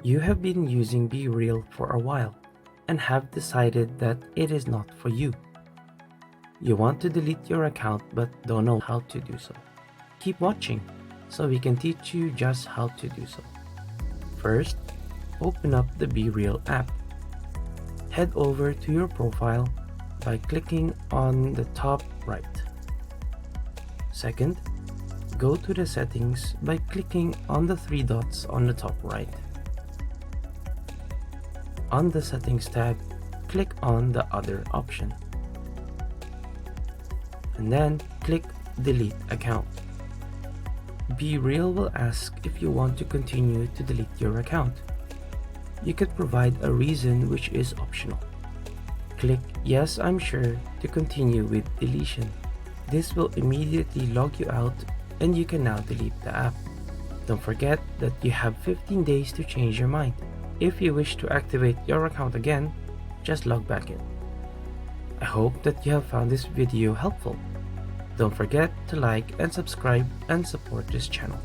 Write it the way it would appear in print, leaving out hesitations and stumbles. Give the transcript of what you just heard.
You have been using BeReal for a while and have decided that it is not for you. You want to delete your account but don't know how to do so. Keep watching so we can teach you just how to do so. First, open up the BeReal app. Head over to your profile by clicking on the top right. Second, go to the settings by clicking on the three dots on the top right. On the Settings tab, click on the Other option. And then click Delete Account. BeReal will ask if you want to continue to delete your account. You could provide a reason, which is optional. Click Yes, I'm sure to continue with deletion. This will immediately log you out and you can now delete the app. Don't forget that you have 15 days to change your mind. If you wish to activate your account again, just log back in. I hope that you have found this video helpful. Don't forget to like and subscribe and support this channel.